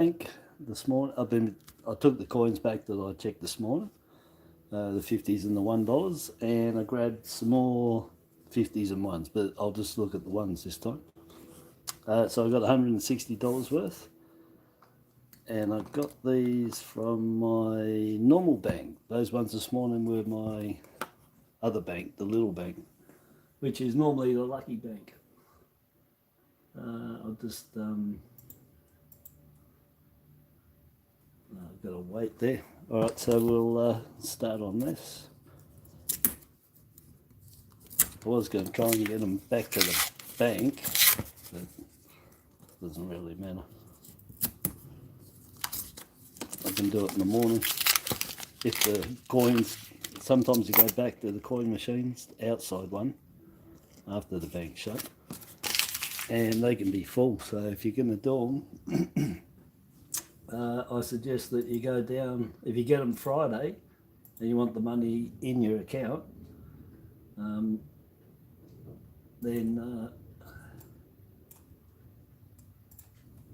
bank this morning. I took the coins back that I checked this morning, the 50s and the $1, and I grabbed some more 50s and ones, but I'll just look at the ones this time. So I got $160 worth, and I got these from my normal bank. Those ones this morning were my other bank, the little bank, which is normally the lucky bank. I'll just I've got to wait there. All right, so we'll start on this. I was going to try and get them back to the bank, but it doesn't really matter. I can do it in the morning. If the coins, sometimes you go back to the coin machines, the outside one, after the bank shut, and they can be full. So if you're going to do them, I suggest that you go down, if you get them Friday and you want the money in your account, then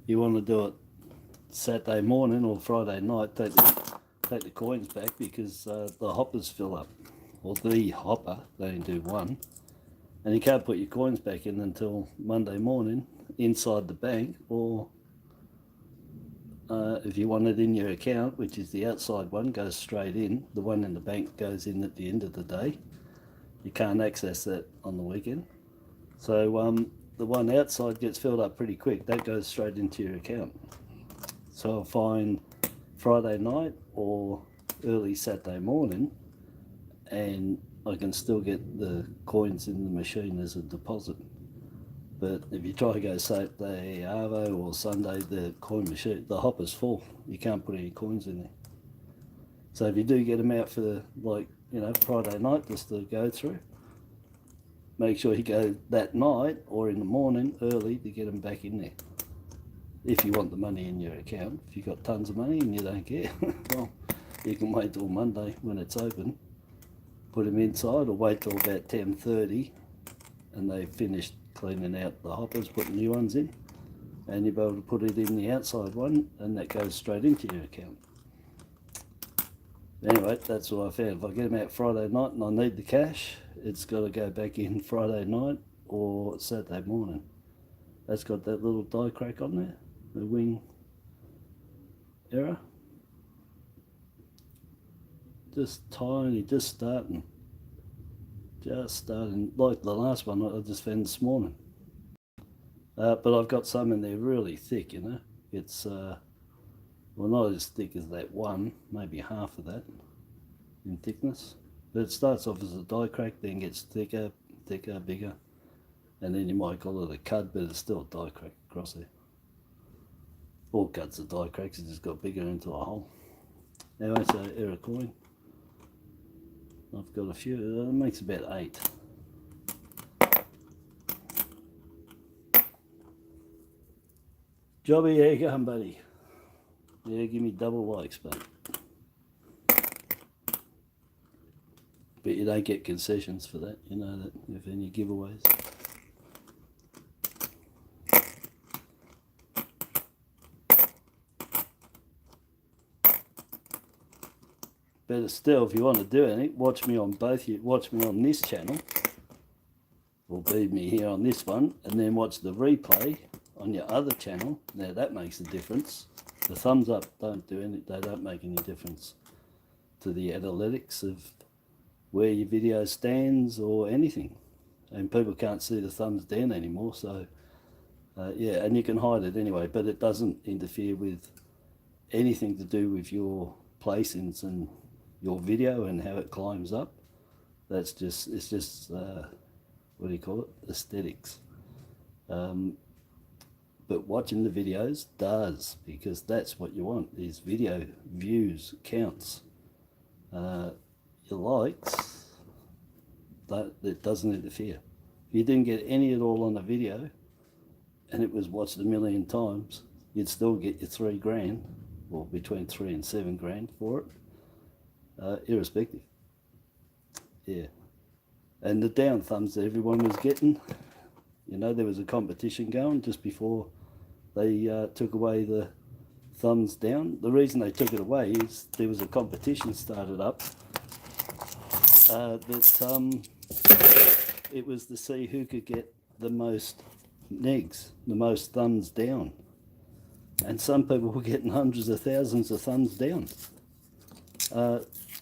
you want to do it Saturday morning or Friday night. Take the coins back, because the hoppers fill up, or the hopper, they only do one, and you can't put your coins back in until Monday morning inside the bank, or if you want it in your account, which is the outside one, goes straight in. The one in the bank goes in at the end of the day. You can't access that on the weekend. So the one outside gets filled up pretty quick. That goes straight into your account. So I'll find Friday night or early Saturday morning, and I can still get the coins in the machine as a deposit. But if you try to go Saturday, Arvo, or Sunday, the coin machine, the hopper's full. You can't put any coins in there. So if you do get them out for, like, you know, Friday night just to go through, make sure you go that night or in the morning early to get them back in there. If you want the money in your account. If you've got tons of money and you don't care, well, you can wait till Monday when it's open, put them inside, or wait till about 10:30 and they've finished cleaning out the hoppers, putting new ones in, and you'll be able to put it in the outside one, and that goes straight into your account. Anyway, that's what I found. If I get them out Friday night and I need the cash, it's got to go back in Friday night or Saturday morning. That's got that little die crack on there, the wing error. Just tiny, just starting, like the last one I just found this morning. But I've got some in there really thick, you know. It's, well, not as thick as that one, maybe half of that in thickness. But it starts off as a die crack, then gets thicker, bigger, and then you might call it a cud, but it's still a die crack across there. All cuds are die cracks, it just got bigger into a hole. Anyway, so error coin. I've got a few, it makes about 8. Jobby, how you going, buddy? Yeah, give me double likes, mate. But you don't get concessions for that, you know that, if any giveaways. Better still, if you want to do anything, watch me on this channel, or beat me here on this one, and then watch the replay on your other channel. Now that makes a difference. The thumbs up they don't make any difference to the analytics of where your video stands or anything. And people can't see the thumbs down anymore, so yeah, and you can hide it anyway, but it doesn't interfere with anything to do with your placings and your video and how it climbs up. It's just what do you call it, aesthetics. But watching the videos does, because that's what you want, is video views counts. Your likes, it doesn't interfere. If you didn't get any at all on a video and it was watched 1 million times, you'd still get your $3 grand, or between 3 and 7 grand for it, irrespective. Yeah. And the down thumbs that everyone was getting, you know, there was a competition going just before they took away the thumbs down. The reason they took it away is there was a competition started up that it was to see who could get the most negs, the most thumbs down. And some people were getting hundreds of thousands of thumbs down.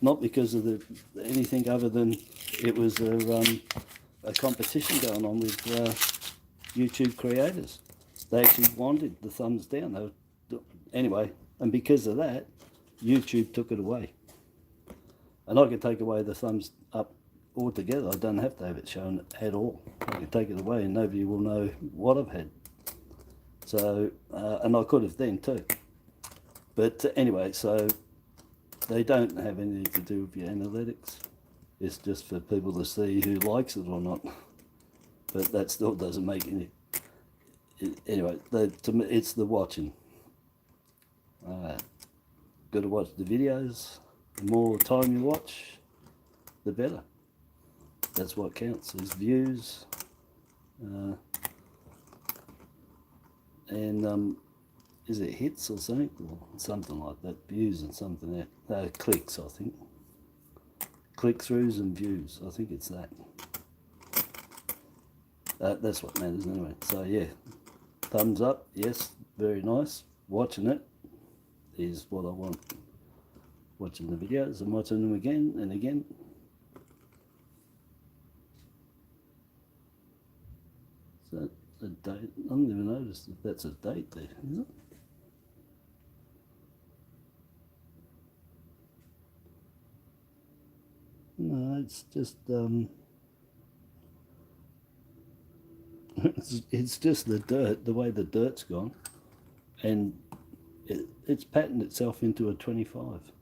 Not because of anything other than it was a competition going on with YouTube creators. They actually wanted the thumbs down. Anyway, and because of that, YouTube took it away. And I could take away the thumbs up altogether. I don't have to have it shown at all. I can take it away and nobody will know what I've had. So, and I could have then too. But anyway, so they don't have anything to do with your analytics. It's just for people to see who likes it or not. But that still doesn't make any... Anyway, to me, it's the watching. Got to watch the videos. The more time you watch, the better. That's what counts, is views. And is it hits or something? Or something like that. Views and something there. Clicks, I think. Click-throughs and views. I think it's that. That's what matters anyway. So yeah, thumbs up, yes, very nice. Watching it is what I want. Watching the videos and watching them again and again. So a date, I haven't even noticed if that's a date there, is it? No, it's just it's just the dirt, the way the dirt's gone, and it's patterned itself into a 25.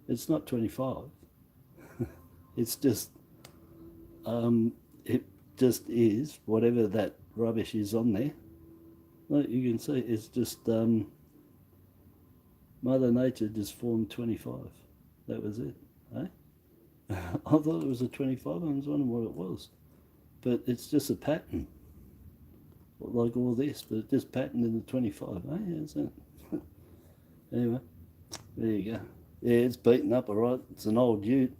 It's not 25. It's just it just is whatever that rubbish is on there. Like you can see, it's just Mother Nature just formed 25. That was it, eh? I thought it was a 25. I was wondering what it was, but it's just a pattern, like all this, but it's just patterned in the 25. Eh? Is it? Anyway, there you go. Yeah, it's beaten up, all right. It's an old ute.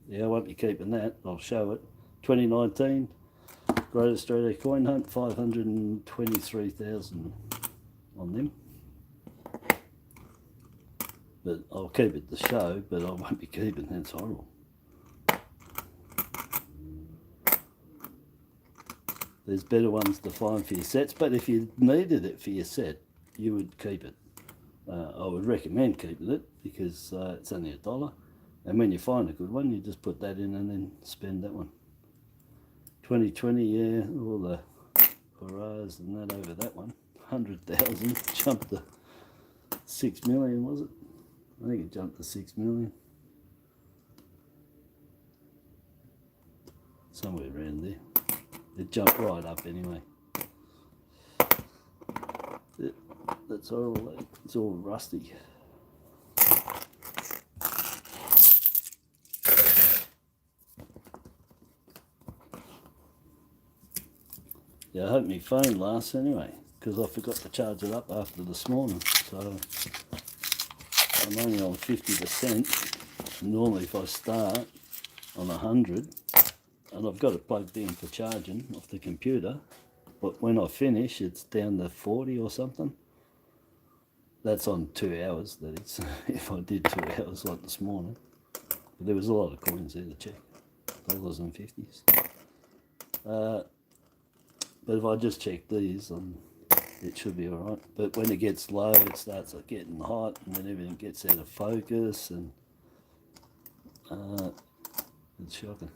Yeah, I won't be keeping that. I'll show it. 2019, Great Australia Coin Hunt, 523,000 on them. But I'll keep it to show, but I won't be keeping it. It's horrible. There's better ones to find for your sets, but if you needed it for your set, you would keep it. I would recommend keeping it because it's only $1, and when you find a good one, you just put that in and then spend that one. 2020, yeah, all the hurrahs and that over that one. 100,000 jumped to 6 million, was it? I think it jumped to 6 million. Somewhere around there. It jumped right up anyway. That's horrible. It's all rusty. Yeah, I hope my phone lasts anyway, because I forgot to charge it up after this morning. So I'm only on 50%. Normally if I start on 100, and I've got it plugged in for charging off the computer, but when I finish it's down to 40 or something. That's on 2 hours, that is, if I did 2 hours like this morning. But there was a lot of coins there to check, dollars and 50s. But if I just check these, it should be alright. But when it gets low, it starts getting hot, and then everything gets out of focus, and it's shocking.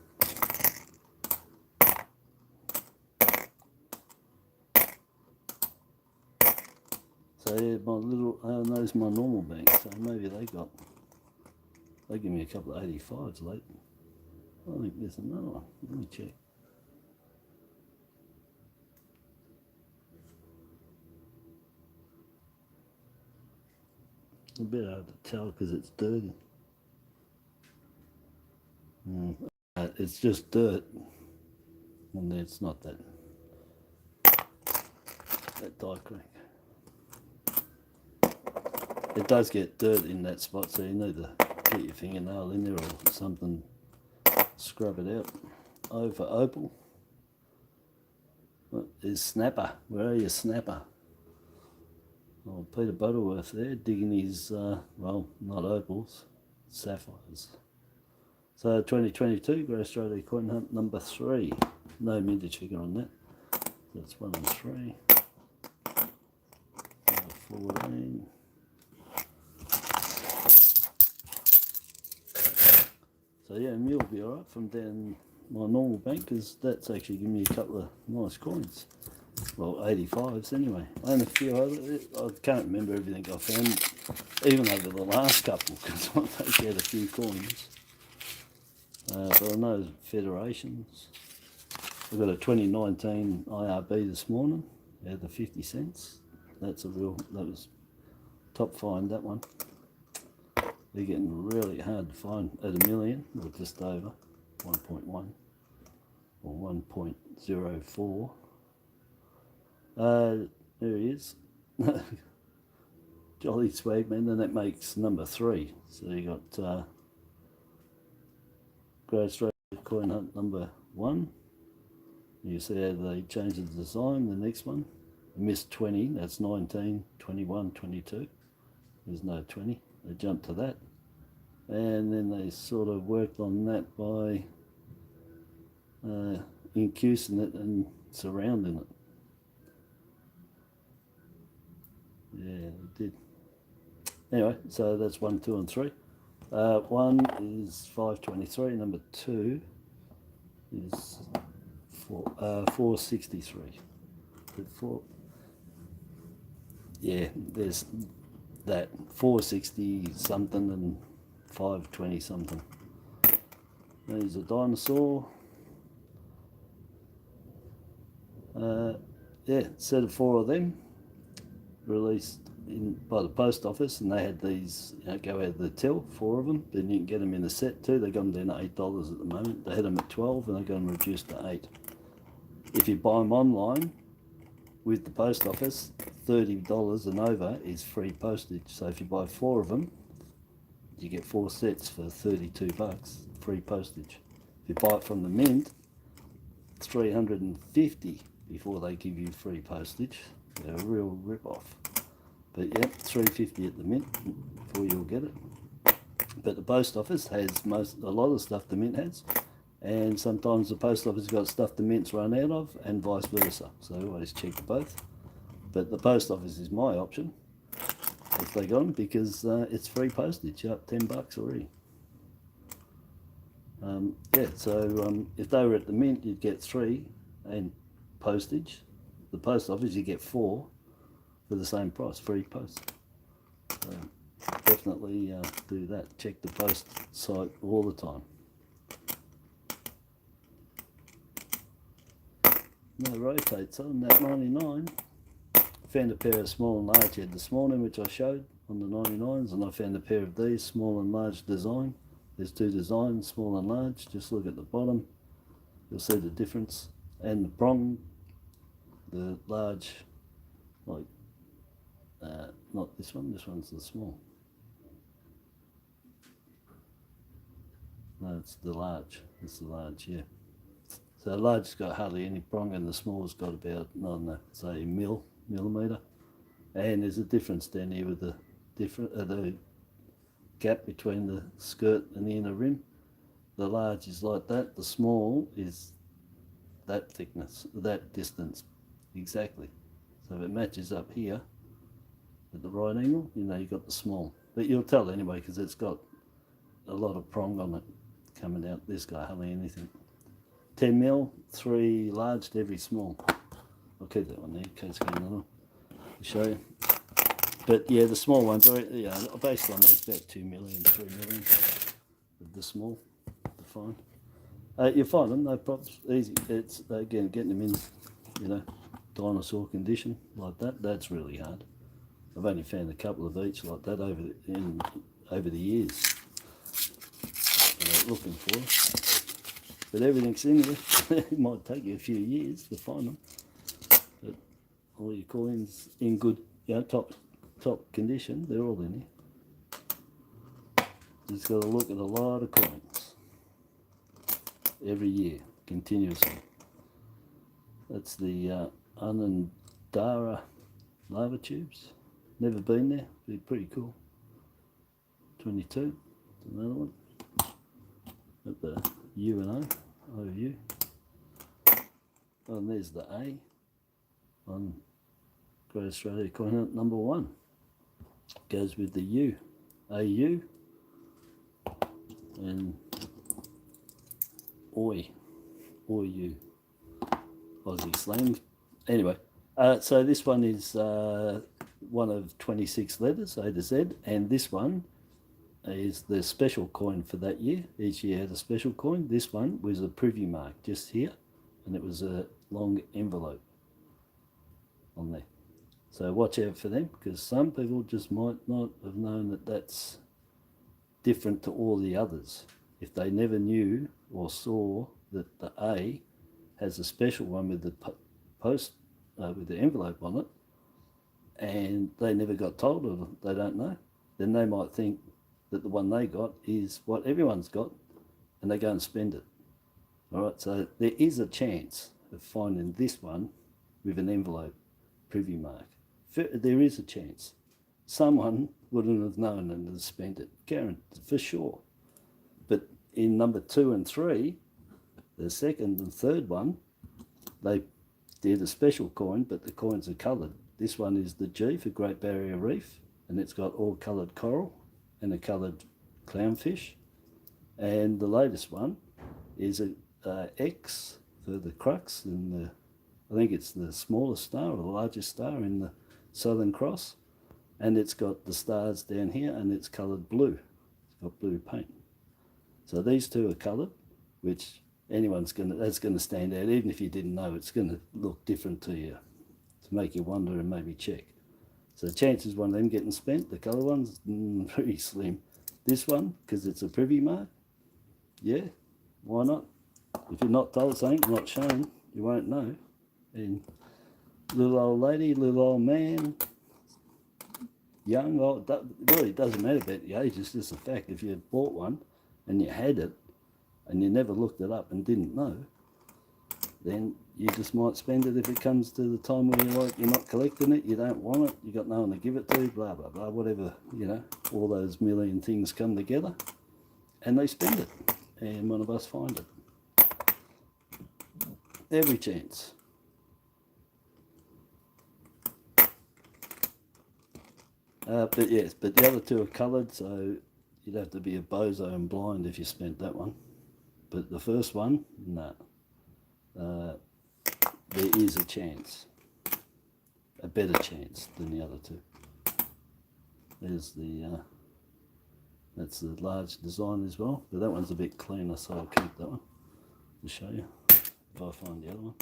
So yeah, my little, those my normal bank, so maybe they give me a couple of 85s late. I think there's another one, let me check. It's a bit hard to tell because it's dirty. It's just dirt, and it's not that die crack. it does get dirt in that spot, so you need to get your fingernail in there or something, scrub it out. Over opal. What is Snapper? Where are you, Snapper? Oh, Peter Butterworth there, digging his, well, not opals, sapphires. So 2022, Great Australia Coin Hunt number 3. No mintage figure on that. That's 1 and 3. 14. So yeah, me will be alright from down my normal bank, because that's actually giving me a couple of nice coins. Well, 85s anyway. And a few other, I can't remember everything I found, even over the last couple, because I've actually had a few coins. But I know Federations. I got a 2019 IRB this morning, out of 50 cents. That's a real, that was top find, that one. They're getting really hard to find at a million, or just over 1.1 or 1.04. There he is. Jolly Swagman, and that makes number 3. So you got Great Australia Coin Hunt number 1. You see how they changed the design, the next one. Missed 20, that's 19, 21, 22. There's no 20. They jumped to that. And then they sort of worked on that by incusing it and surrounding it. Yeah, they did. Anyway, so that's 1, 2 and 3. 1 is 523, number 2 is 463. Yeah, there's that 460 something and 520 something. There's a dinosaur. Yeah, set of 4 of them released by the post office, and they had these, you know, go out of the till, 4 of them. Then you can get them in a set too. They got them down at $8 at the moment. They had them at 12 and they got them reduced to 8. If you buy them online with the post office, $30 and over is free postage. So if you buy 4 of them, you get 4 sets for $32, free postage. If you buy it from the mint, it's $350 before they give you free postage. They're a real rip-off. But yeah, $350 at the mint before you'll get it. But the post office has a lot of stuff the mint has, and sometimes the post office has got stuff the mint's run out of, and vice versa. So always check both. But the post office is my option if they got them, because it's free postage, up $10 already. Yeah, so if they were at the mint, you'd get 3 and postage. The post office, you get 4 for the same price, free post. So definitely do that. Check the post site all the time. No rotates on that 99. Found a pair of small and large head this morning, which I showed on the 99s, and I found a pair of these, small and large design. There's 2 designs, small and large. Just look at the bottom, you'll see the difference. And the prong, the large, like, not this one, this one's the small. No, it's the large, it's the large, yeah. So the large's got hardly any prong, and the small's got about, I don't know, say millimetre. And there's a difference down here with the the gap between the skirt and the inner rim. The large is like that, the small is that thickness, that distance, exactly. So if it matches up here at the right angle, you know you've got the small. But you'll tell anyway, because it's got a lot of prong on it coming out. This guy hardly anything. 10 mil, 3 large to every small. I'll keep that one there in case I get another one to show you. But yeah, the small ones are, yeah, based on those, about 2 million, 3 million of the small to find. You find them, no problems, easy. It's, again, getting them in, you know, dinosaur condition like that, that's really hard. I've only found a couple of each like that over the years, looking for it. But everything's in there. It might take you a few years to find them. But all your coins in good, you know, top top condition, they're all in here. Just got to look at a lot of coins every year, continuously. That's the Anandara lava tubes. Never been there, be pretty cool. 22, another one. At the U and O, OU. And there's the A on Great Australia Coin number 1. Goes with the U, AU, and OU, Aussie slang. Anyway, so this one is one of 26 letters, A to Z, and this one is the special coin for that year. Each year had a special coin. This one was a privy mark just here, and it was a long envelope on there. So watch out for them, because some people just might not have known that that's different to all the others. If they never knew or saw that the A has a special one with the with the envelope on it, and they never got told, or they don't know, then they might think that the one they got is what everyone's got, and they go and spend it. All right, so there is a chance of finding this one with an envelope privy mark. There is a chance. Someone wouldn't have known and have spent it, guaranteed, for sure. But in number 2 and 3, the second and third one, they did a special coin, but the coins are coloured. This one is the G for Great Barrier Reef, and it's got all coloured coral and a coloured clownfish. And the latest one is a X for the crux, and I think it's the smallest star or the largest star in the Southern Cross, and it's got the stars down here, and it's coloured blue. It's got blue paint. So these two are coloured, which that's gonna stand out. Even if you didn't know, it's gonna look different to you, to make you wonder and maybe check. So the chances one of them getting spent, the colour ones, pretty slim. This one, because it's a privy mark, yeah, why not? If you're not told something, not shown, you won't know. And little old lady, little old man, young, old, really doesn't matter about the age, it's just a fact. If you had bought one and you had it and you never looked it up and didn't know, then you just might spend it if it comes to the time where you're not collecting it, you don't want it, you got no one to give it to, blah, blah, blah, whatever, all those million things come together and they spend it, and one of us find it. Every chance. But yes, but the other two are coloured, so you'd have to be a bozo and blind if you spent that one. But the first one, no. There is a chance, a better chance than the other two. There's the, that's the large design as well, but that one's a bit cleaner, so I'll keep that one to show you if I find the other one.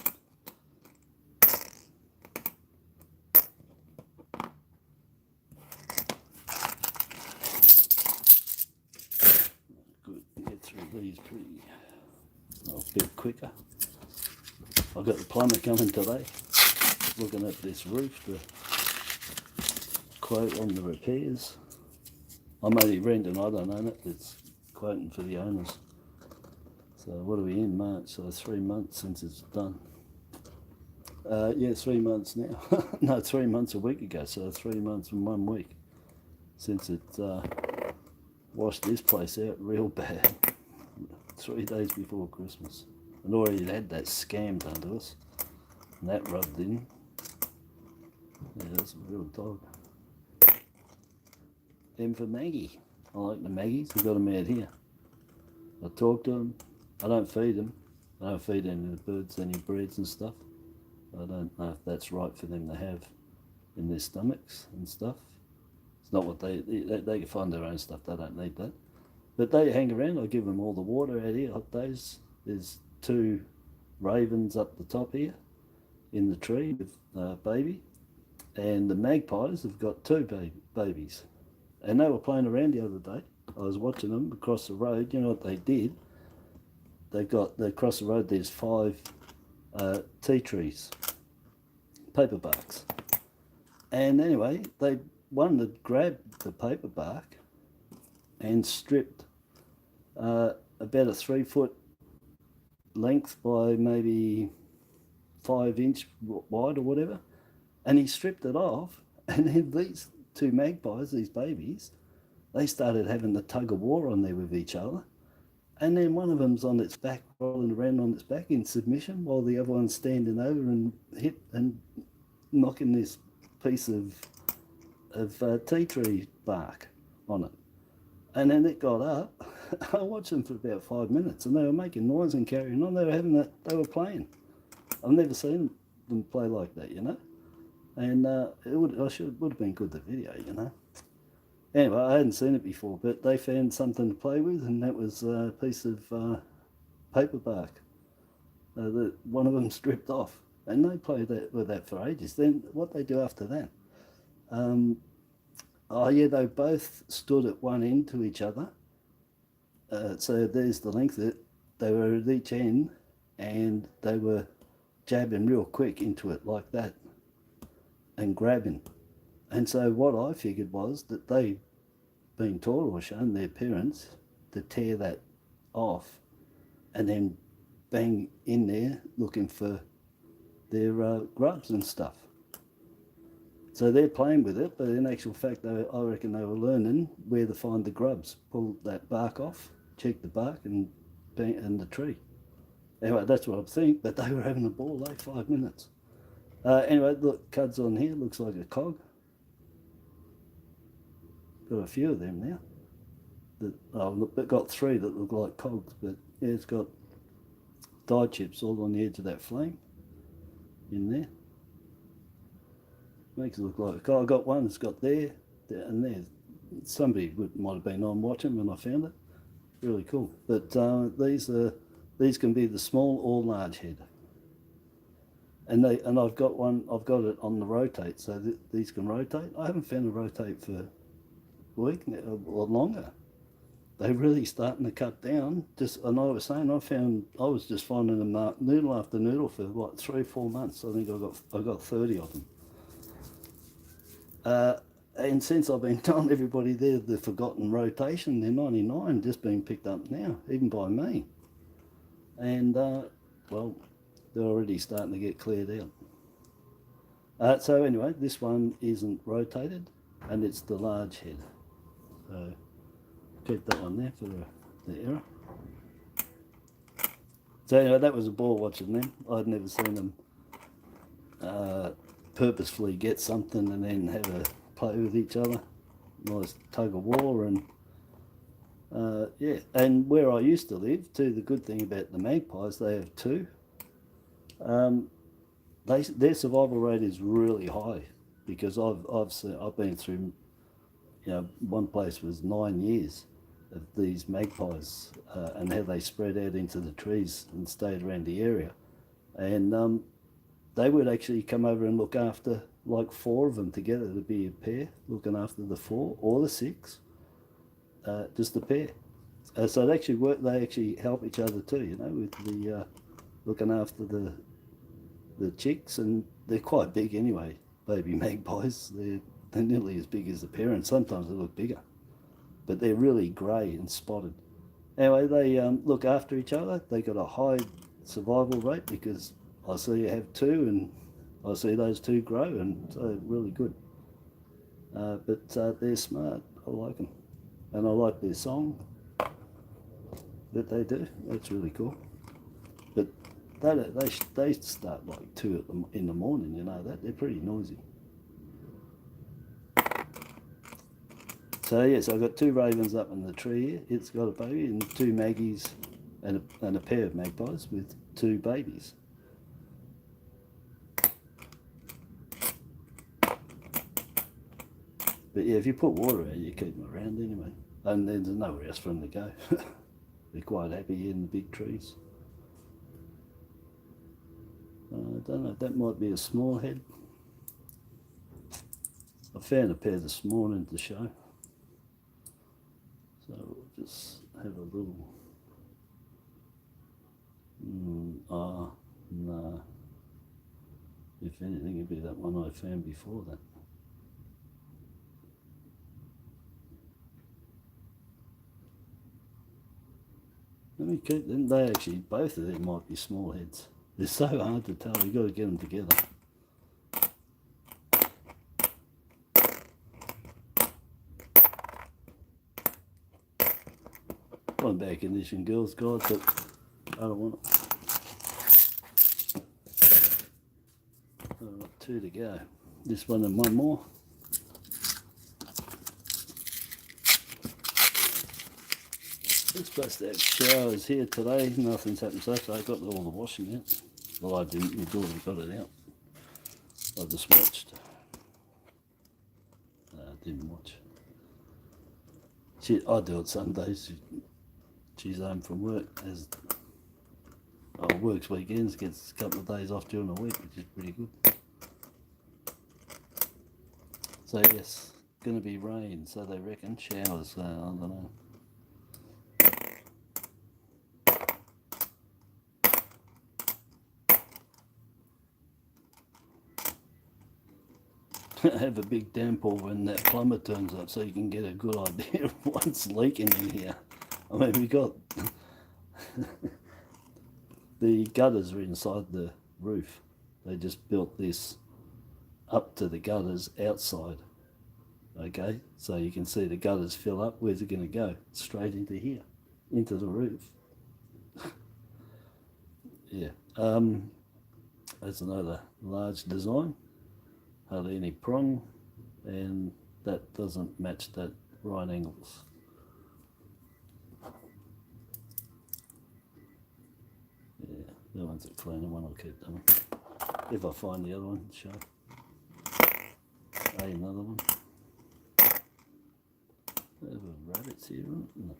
Good, get through these pretty, a bit quicker. I've got the plumber coming today, looking at this roof to quote on the repairs. I'm only renting, I don't own it, it's quoting for the owners. So what are we in, March? So 3 months since it's done. Yeah, 3 months now. No, 3 months a week ago, so 3 months and 1 week since it washed this place out real bad. 3 days before Christmas. And already had that scam done to us, and that rubbed in. Yeah, that's a real dog. Them for Maggie. I like the Maggies, I've got them out here. I talk to them, I don't feed them. I don't feed any of the birds any breads and stuff. I don't know if that's right for them to have in their stomachs and stuff. It's not what they can find their own stuff, they don't need that. But they hang around, I give them all the water out here, hot days. There's 2 ravens up the top here in the tree with baby, and the magpies have got 2 babies, and they were playing around the other day. I was watching them across the road. You know what they did? They across the road, there's 5 tea trees, paper barks, and anyway they one that grabbed the paper bark and stripped about a 3-foot length by maybe 5-inch wide or whatever, and he stripped it off, and then these two magpies, these babies, they started having the tug of war on there with each other, and then one of them's on its back, rolling around on its back in submission, while the other one's standing over and hit and knocking this piece of tea tree bark on it. And then it got up. I watched them for about 5 minutes, and they were making noise and carrying on. They were having that. They were playing. I've never seen them play like that, you know. And it would have been good, the video, you know. Anyway, I hadn't seen it before, but they found something to play with, and that was a piece of paper bark that one of them stripped off, and they played with that for ages. Then what they do after that? Oh yeah, they both stood at one end to each other. So there's the length of it. They were at each end, and they were jabbing real quick into it like that, and grabbing. And so what I figured was that they'd been taught or shown their parents to tear that off and then bang in there looking for their grubs and stuff. So they're playing with it, but in actual fact, I reckon they were learning where to find the grubs, pull that bark off, check the bark, and bang in the tree. Anyway, that's what I think, but they were having a ball, 5 minutes. Anyway, look, Cud's on here, looks like a cog. Got a few of them now. It got 3 that look like cogs, but yeah, it's got dye chips all on the edge of that flame in there. Makes it look like a cog. I got one that's got there, and there. Somebody might have been on watching when I found it. Really cool. But these can be the small or large head. And I've got it on the rotate, so these can rotate. I haven't found a rotate for a week or longer. They're really starting to cut down. And I was saying, I was just finding them noodle after noodle for what, 3 or 4 months. I think I got 30 of them. And since I've been telling everybody they're the forgotten rotation, they're 99, just being picked up now, even by me. And well, they're already starting to get cleared out. So anyway, this one isn't rotated, and it's the large head. So keep that one there for the error. So anyway, that was a ball watching them. I'd never seen them purposefully get something and then have a play with each other. Nice tug of war. And yeah, and where I used to live too, the good thing about the magpies, they have 2. Their survival rate is really high, because I've been through, you know, one place was 9 years of these magpies and how they spread out into the trees and stayed around the area, and they would actually come over and look after like 4 of them together, to be a pair, looking after the 4 or the 6, just a pair. So they actually work. They actually help each other too, you know, with the looking after the chicks, and they're quite big anyway. Baby magpies, they're nearly as big as the parents. Sometimes they look bigger, but they're really grey and spotted. Anyway, they look after each other. They got a high survival rate, because I see you have 2, and I see those 2 grow, and so really good. But they're smart. I like them, and I like their song that they do. That's really cool. But they start like 2 in the morning, you know that. They're pretty noisy. So yes, I've got 2 ravens up in the tree here. It's got a baby, and 2 maggies, and a pair of magpies with 2 babies. But yeah, if you put water out, you keep them around anyway. And then there's nowhere else for them to go. They're quite happy in the big trees. I don't know, that might be a small head. I found a pair this morning to show. So we'll just have a little... no. If anything, it'd be that one I found before that. Let me keep them. They actually, both of them might be small heads. They're so hard to tell. You've got to get them together. One bad condition, girls, guys, but I don't want it. I've got 2 to go. This one and one more. We're supposed to have showers here today. Nothing's happened so far. I got all the washing out. Well, I didn't. My daughter got it out. I just watched. I didn't watch. I do it some days. She's home from work. Works weekends, gets a couple of days off during the week, which is pretty good. So yes, going to be rain, so they reckon showers. I don't know. Have a big downpour when that plumber turns up, so you can get a good idea of what's leaking in here. I mean, we got the gutters are inside the roof. They just built this up to the gutters outside. Okay, so you can see the gutters fill up. Where's it going to go? Straight into here, into the roof. Yeah, that's another large design. Hardly any prong, and that doesn't match that right angles. Yeah, that one's a cleaner one. I'll keep that one. If I find the other one, show. Another one. There were rabbits here, right? No.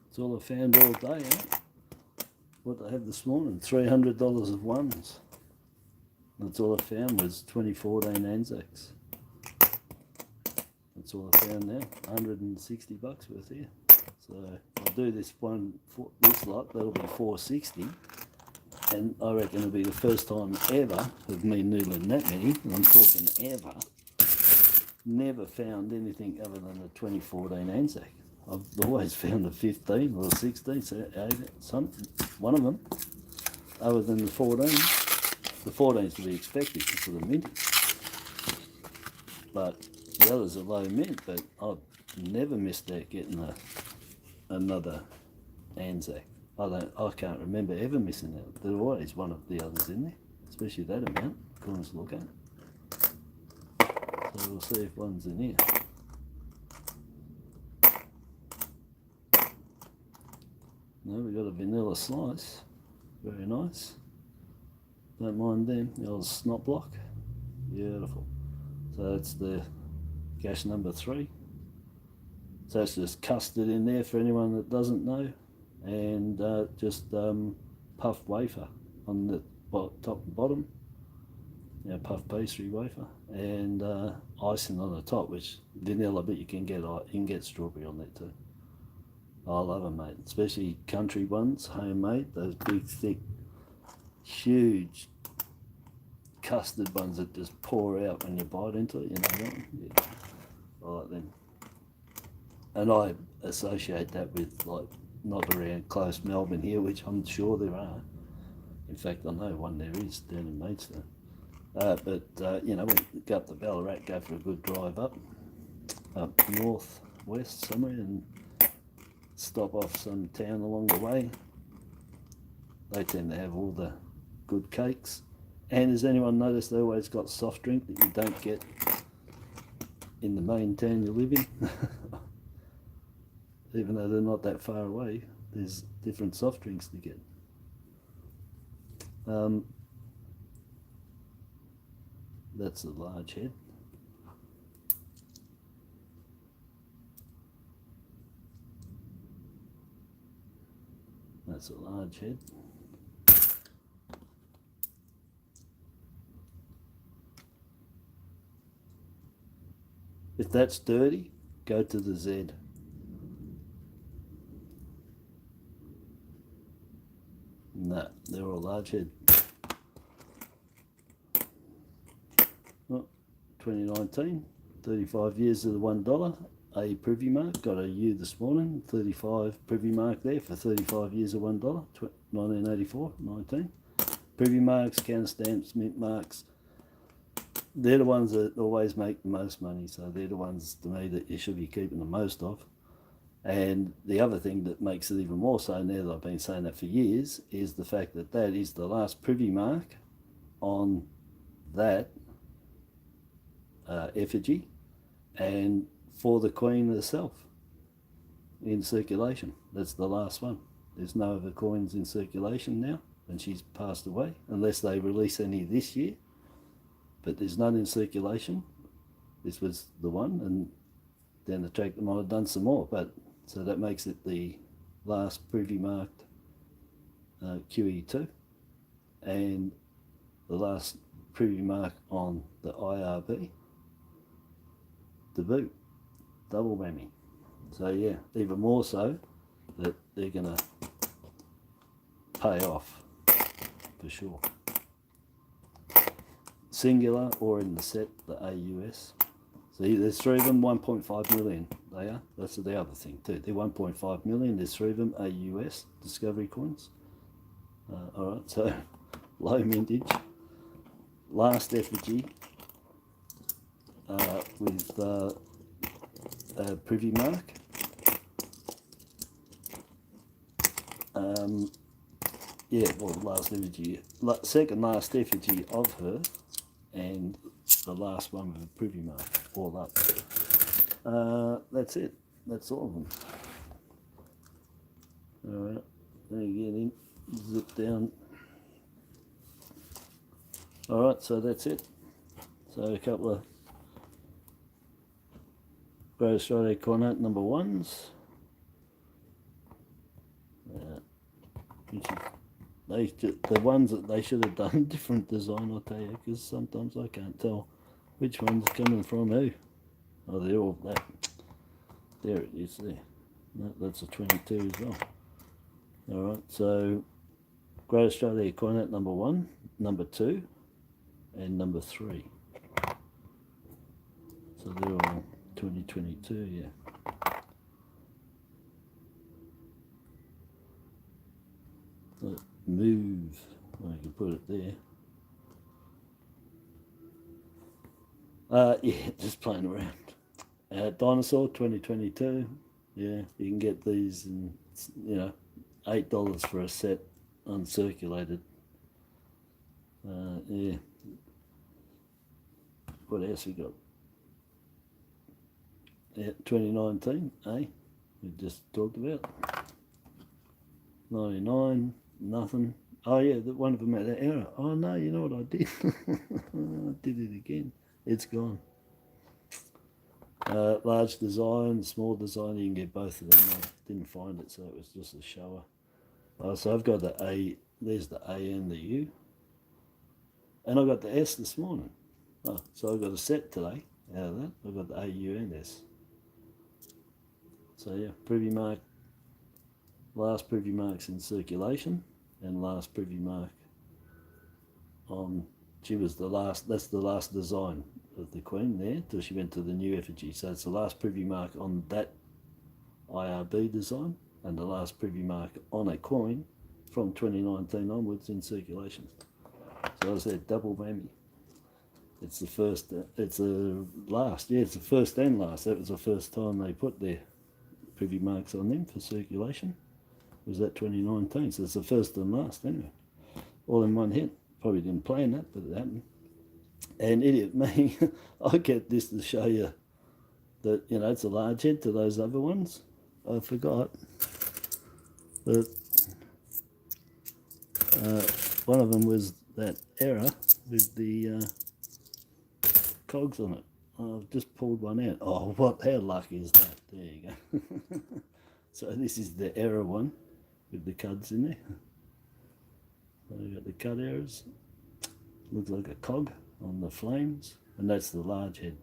It's all I found all day, eh? What I had this morning, $300 of ones. That's all I found was 2014 Anzacs. That's all I found now, 160 bucks worth here. So I'll do this one, for this lot, that'll be 460. And I reckon it'll be the first time ever of me noodling that many, and I'm talking ever, never found anything other than a 2014 Anzac. I've always found a 15 or a 16, so one of them, other than the 14. The 14's to be expected for the mint. But the others are low mint, but I've never missed out getting another Anzac. I can't remember ever missing out. There's always one of the others in there, especially that amount. Let's look at. So we'll see if one's in here. No, we got a vanilla slice. Very nice. Don't mind them. The old snot block. Beautiful. So that's the gash number 3. So it's just custard in there for anyone that doesn't know. And just puff wafer on the top and bottom. Puff pastry wafer. And icing on the top, which vanilla, but you can get strawberry on that too. I love them, mate, especially country ones, homemade, those big, thick, huge custard ones that just pour out when you bite into it, you know that one? Yeah, I like them. And I associate that with, like, not around close Melbourne here, which I'm sure there are. In fact, I know one there is down in Maidstone. We go up to Ballarat, go for a good drive up north, west somewhere, and stop off some town along the way. They tend to have all the good cakes. And has anyone noticed they always got soft drink that you don't get in the main town you live in? Even though they're not that far away, there's different soft drinks to get. That's a large head. That's a large head. If that's dirty, go to the Z. No, they're all large head. Oh, 2019, 35 years of the $1. A privy mark, got a U this morning, 35 privy mark there for 35 years of $1, 1984, 19. Privy marks, counter stamps, mint marks, they're the ones that always make the most money, so they're the ones to me that you should be keeping the most of. And the other thing that makes it even more so now that I've been saying that for years is the fact that that is the last privy mark on that effigy and for the Queen herself in circulation. That's the last one. There's no other coins in circulation now, and she's passed away, unless they release any this year. But there's none in circulation. This was the one, and down the track they might have done some more. But so that makes it the last privy marked QE2 and the last privy mark on the IRB to boot. Double whammy. So yeah, even more so that they're going to pay off for sure. Singular or in the set, the AUS. See, there's 3 of them, 1.5 million. They are. That's the other thing too. They're 1.5 million. There's 3 of them, AUS, Discovery coins. Alright, so low mintage. Last effigy with a privy mark. Yeah, well, last effigy, second last effigy of her, and the last one with a privy mark, all up. That's it. That's all of them. Alright, let me get in, zip down. Alright, so that's it. So a couple of Great Australia Coinnoodling number 1s. The ones that they should have done different design, I'll tell you, because sometimes I can't tell which one's coming from who. Oh, they're all that. There it is there. No, that's a 22 as well. Alright, so Great Australia Coinnoodling number 1, number 2, and number 3. So they're all 2022, yeah. So move, I can put it there. Yeah, just playing around. Dinosaur 2022, yeah, you can get these in, you know, $8 for a set uncirculated. Yeah. What else we got? Yeah, 2019, eh? We just talked about. 99, nothing. Oh yeah, one of them had an error. Oh no, you know what I did? I did it again. It's gone. Large design, small design, you can get both of them. I didn't find it, so it was just a shower. So I've got the A, there's the A and the U. And I got the S this morning. Oh, so I've got a set today out of that. I've got the A, U and S. So yeah, privy mark, last privy marks in circulation, and last privy mark on, she was the last, that's the last design of the Queen there till she went to the new effigy. So it's the last privy mark on that IRB design and the last privy mark on a coin from 2019 onwards in circulation. So I said double whammy. It's the first, it's the last, yeah, it's the first and last. That was the first time they put their privy marks on them for circulation. Was that 2019? So it's the first and last anyway. All in one hit. Probably didn't plan that, but it happened. And idiot me, I get this to show you that, you know, it's a large head to those other ones. I forgot that one of them was that error with the cogs on it. I've just pulled one out. Oh, how lucky is that? There you go. So this is the error one with the cuds in there. So you got the cut errors. Looks like a cog on the flames, and that's the large head.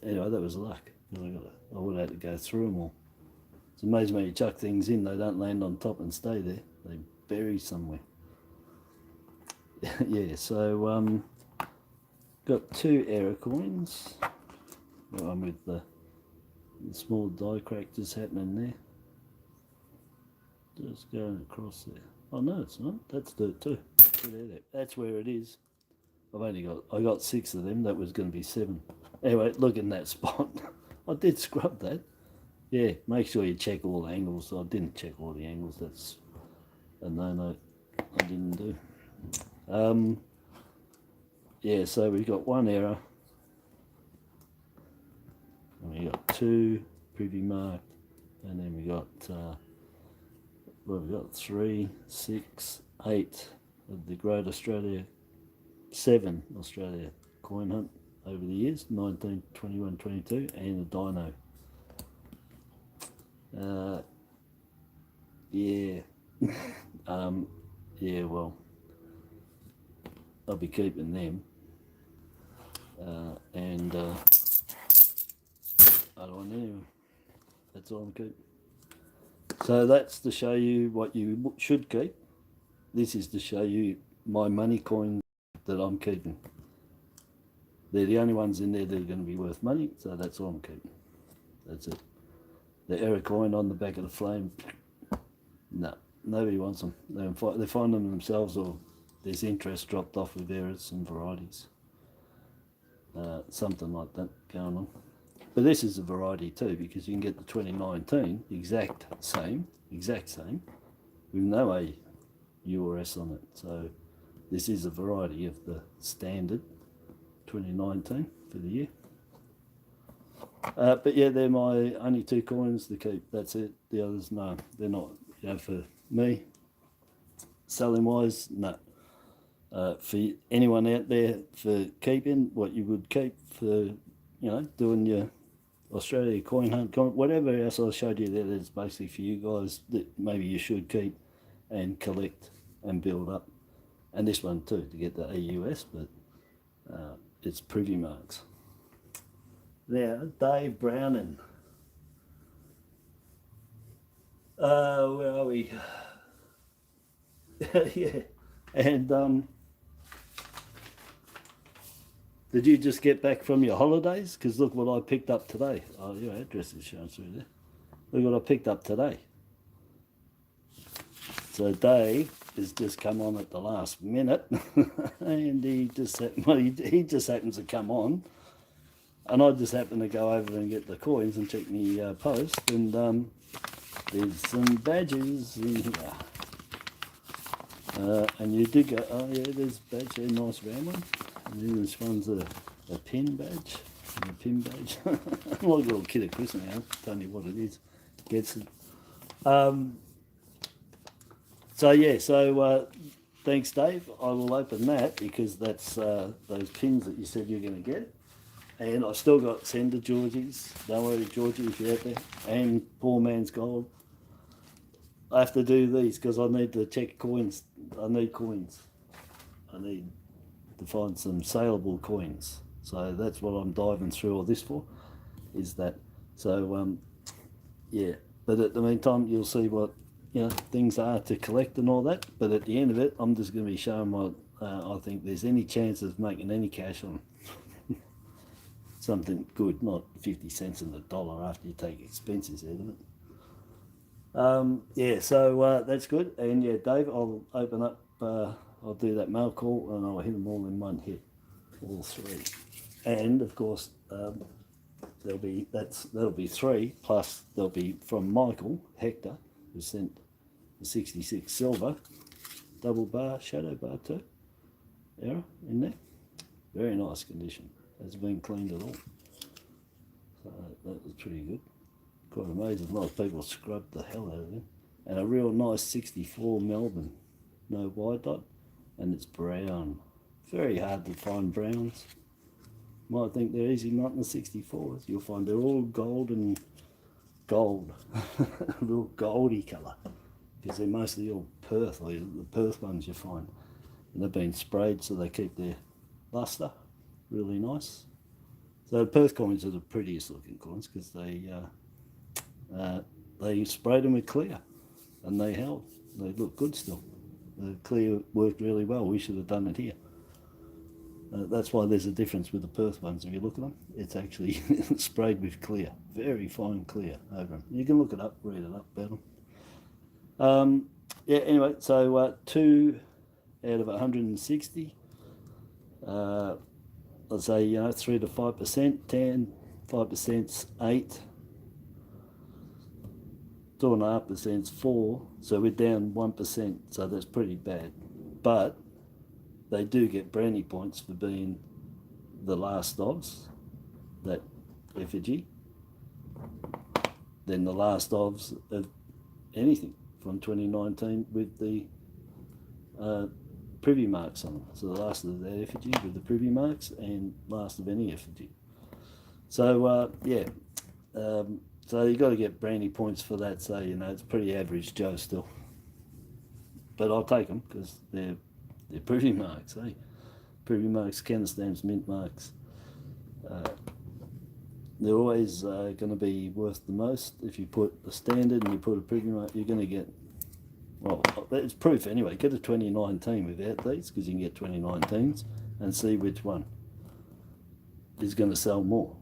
Anyway, that was luck, because I would have had to go through them all. It's amazing when you chuck things in, they don't land on top and stay there. They bury somewhere. Yeah, so Got 2 error coins. The one with the small die crack just happening there. Just going across there. Oh no, it's not. That's dirt too. That's where it is. I got 6 of them. That was going to be 7. Anyway, look in that spot. I did scrub that. Yeah, make sure you check all the angles. I didn't check all the angles. That's a no, I didn't do. Yeah, so we got 1 error. And we got 2 preview marked, and then we got well, we got 3, 6, 8 of the Great Australia, 7 Australia coin hunt over the years, 19, 21, 22, and a dino. Yeah, yeah, well, I'll be keeping them, and I don't know, that's all I'm keeping. So that's to show you what you should keep. This is to show you my money coins that I'm keeping. They're the only ones in there that are going to be worth money, so that's all I'm keeping. That's it. The error coin on the back of the flame, no, nobody wants them. They find them themselves, or there's interest dropped off with errors and varieties. Something like that going on. But this is a variety too, because you can get the 2019 exact same, with no A, U or S on it. So this is a variety of the standard 2019 for the year. But yeah, they're my only 2 coins to keep. That's it. The others, no, they're not. You know, for me, selling wise, no. For anyone out there for keeping, what you would keep for, you know, doing your Australia coin hunt, whatever else I showed you there, that's basically for you guys that maybe you should keep and collect and build up. And this one too, to get the AUS, but it's preview marks. Now, Dave Browning. Where are we? Yeah, and did you just get back from your holidays? Because look what I picked up today. Oh, your address is showing through there. Look what I picked up today. So Dave has just come on at the last minute, and he just happens to come on, and I just happened to go over and get the coins and check my post, and there's some badges in here. And you did go, oh yeah, there's a badge there, nice round one. And then this one's a pin badge. A pin badge. Like a little kid at Christmas now, tell you what it is. Gets it. So yeah, so thanks Dave. I will open that because that's those pins that you said you're going to get. And I've still got Sender Georgie's. Don't worry, Georgie, if you're out there. And Poor Man's Gold. I have to do these because I need to check coins. I need coins. I need to find some saleable coins. So that's what I'm diving through all this for, is that. So yeah, but at the meantime, you'll see what, you know, things are to collect and all that. But at the end of it, I'm just going to be showing what I think there's any chance of making any cash on. Something good, not 50 cents in the dollar after you take expenses out of it. Yeah, so that's good. And yeah, Dave, I'll open up, I'll do that mail call and I'll hit them all in one hit, all 3. And of course, that'll be 3, plus there'll be from Michael Hector, who sent the 66 silver, double bar, shadow bar too, error in there. Very nice condition. Hasn't been cleaned at all. So that was pretty good. Quite amazing. A lot of people scrubbed the hell out of it. And a real nice 64 Melbourne. No white dot. And it's brown. Very hard to find browns. Might think they're easy, not in the 64s. You'll find they're all gold and gold. A little goldy colour. Because they're mostly all Perth, or the Perth ones you find. And they've been sprayed so they keep their lustre. Really nice. So the Perth coins are the prettiest looking coins because they sprayed them with clear and they held. They look good still. The clear worked really well. We should have done it here. That's why there's a difference with the Perth ones. If you look at them, it's actually sprayed with clear, very fine clear over them. You can look it up, read it up about them. Yeah, anyway, so 2 out of 160. Let's say, 3 to 5%, 10, 5%'s 8, 2.5%'s 4, so we're down 1%, so that's pretty bad. But they do get brownie points for being the last ofs, that effigy, then the last ofs of anything from 2019 with the privy marks on them. So the last of that effigy with the privy marks and last of any effigy. So yeah, so you got to get brownie points for that. So it's pretty average Joe still, but I'll take them because they're privy marks, eh? Privy marks, Kenneth stamps, mint marks. They're always going to be worth the most. If you put a standard and you put a privy mark, you're going to get, well, it's proof anyway. Get a 2019 without these, because you can get 2019s, and see which one is going to sell more.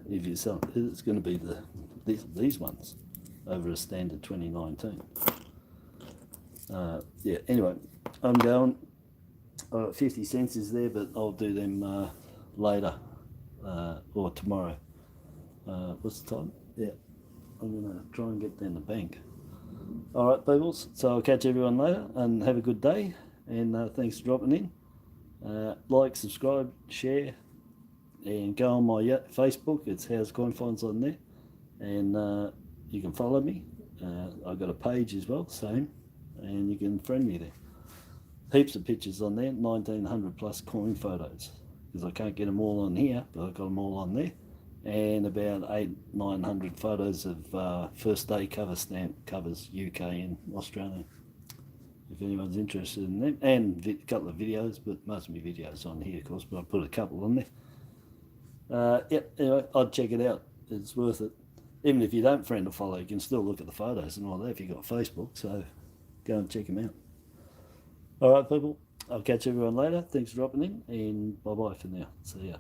If you sell, it's going to be these ones over a standard 2019. Yeah. Anyway, I'm going. 50 cents is there, but I'll do them later or tomorrow. What's the time? Yeah, I'm going to try and get down the bank. All right, peoples, so I'll catch everyone later, and have a good day, and thanks for dropping in. Like, subscribe, share, and go on my Facebook. It's How's Coin Finds on there, and you can follow me. I've got a page as well, same, and you can friend me there. Heaps of pictures on there, 1900 plus coin photos, because I can't get them all on here, but I've got them all on there, and about 900 photos of first day cover stamp covers, UK and Australia, if anyone's interested in them, and a couple of videos, but most of my videos on here, of course, but I put a couple on there. Yep, anyway, I'd check it out. It's worth it. Even if you don't friend or follow, you can still look at the photos and all that if you've got Facebook, so go and check them out. All right, people, I'll catch everyone later. Thanks for dropping in, and bye-bye for now. See ya.